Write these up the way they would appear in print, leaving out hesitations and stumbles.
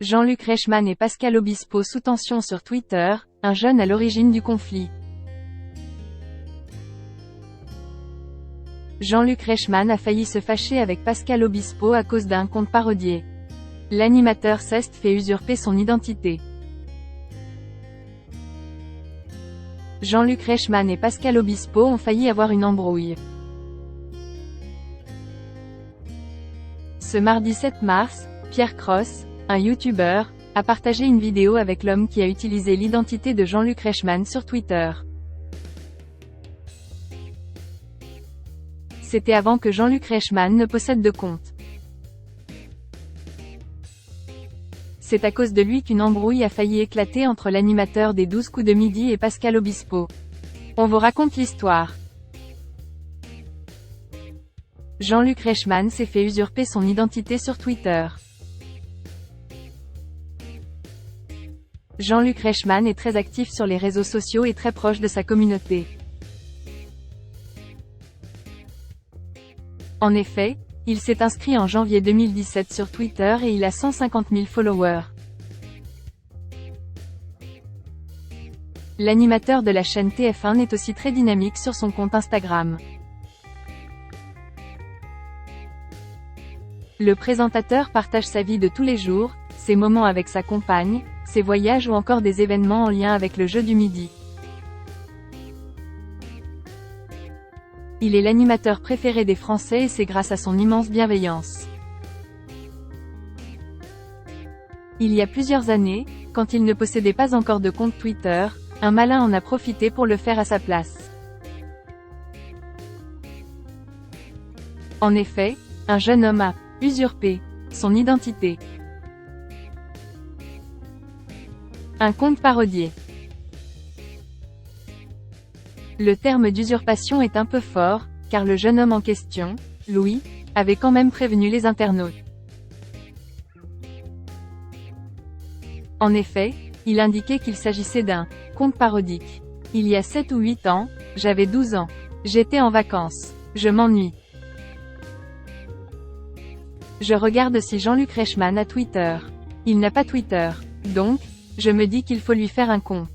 Jean-Luc Reichmann et Pascal Obispo sous tension sur Twitter, un jeune à l'origine du conflit. Jean-Luc Reichmann a failli se fâcher avec Pascal Obispo à cause d'un compte parodié. L'animateur s'est fait usurper son identité. Jean-Luc Reichmann et Pascal Obispo ont failli avoir une embrouille. Ce mardi 7 mars, Pierre Cross, un youtubeur, a partagé une vidéo avec l'homme qui a utilisé l'identité de Jean-Luc Reichmann sur Twitter. C'était avant que Jean-Luc Reichmann ne possède de compte. C'est à cause de lui qu'une embrouille a failli éclater entre l'animateur des 12 coups de midi et Pascal Obispo. On vous raconte l'histoire. Jean-Luc Reichmann s'est fait usurper son identité sur Twitter. Jean-Luc Reichmann est très actif sur les réseaux sociaux et très proche de sa communauté. En effet, il s'est inscrit en janvier 2017 sur Twitter et il a 150 000 followers. L'animateur de la chaîne TF1 est aussi très dynamique sur son compte Instagram. Le présentateur partage sa vie de tous les jours, ses moments avec sa compagne, ses voyages ou encore des événements en lien avec le jeu du midi. Il est l'animateur préféré des Français et c'est grâce à son immense bienveillance. Il y a plusieurs années, quand il ne possédait pas encore de compte Twitter, un malin en a profité pour le faire à sa place. En effet, un jeune homme a usurpé son identité. Un compte parodié. Le terme d'usurpation est un peu fort, car le jeune homme en question, Louis, avait quand même prévenu les internautes. En effet, il indiquait qu'il s'agissait d'un compte parodique. Il y a 7 ou 8 ans, j'avais 12 ans. J'étais en vacances. Je m'ennuie. Je regarde si Jean-Luc Reichmann a Twitter. Il n'a pas Twitter. Donc, je me dis qu'il faut lui faire un compte.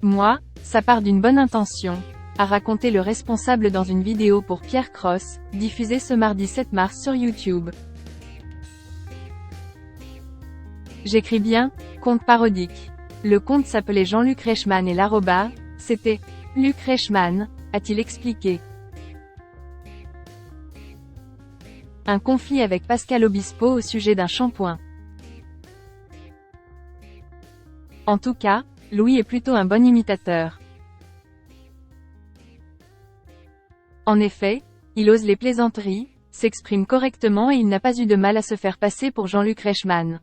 Moi, ça part d'une bonne intention, a raconté le responsable dans une vidéo pour Pierre Cross, diffusée ce mardi 7 mars sur YouTube. J'écris bien, compte parodique. Le compte s'appelait Jean-Luc Reichmann et l'arroba, c'était Luc Reichmann, a-t-il expliqué. Un conflit avec Pascal Obispo au sujet d'un shampoing. En tout cas, Louis est plutôt un bon imitateur. En effet, il ose les plaisanteries, s'exprime correctement et il n'a pas eu de mal à se faire passer pour Jean-Luc Reichmann.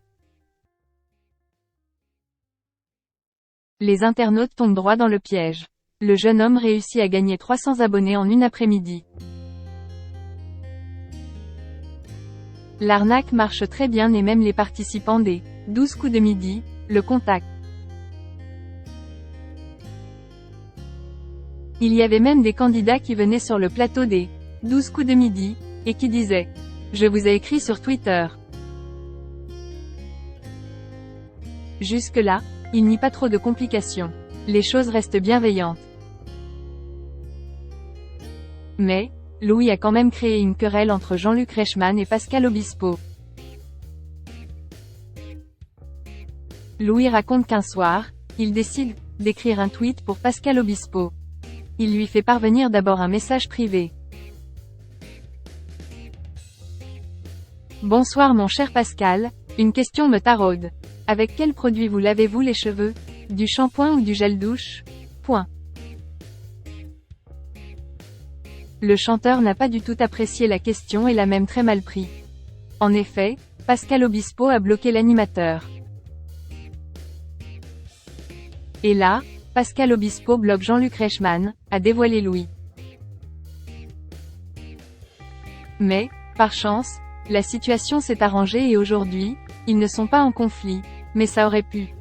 Les internautes tombent droit dans le piège. Le jeune homme réussit à gagner 300 abonnés en une après-midi. L'arnaque marche très bien et même les participants des 12 coups de midi le contactent. Il y avait même des candidats qui venaient sur le plateau des 12 coups de midi, et qui disaient « Je vous ai écrit sur Twitter ». Jusque-là, il n'y a pas trop de complications. Les choses restent bienveillantes. Mais, Louis a quand même créé une querelle entre Jean-Luc Reichmann et Pascal Obispo. Louis raconte qu'un soir, il décide d'écrire un tweet pour Pascal Obispo. Il lui fait parvenir d'abord un message privé. Bonsoir mon cher Pascal, une question me taraude. Avec quel produit vous lavez-vous les cheveux? Du shampoing ou du gel douche? Point. Le chanteur n'a pas du tout apprécié la question et l'a même très mal pris. En effet, Pascal Obispo a bloqué l'animateur. Et là, Pascal Obispo bloque Jean-Luc Reichmann, a dévoilé Louis. Mais, par chance, la situation s'est arrangée et aujourd'hui, ils ne sont pas en conflit, mais ça aurait pu.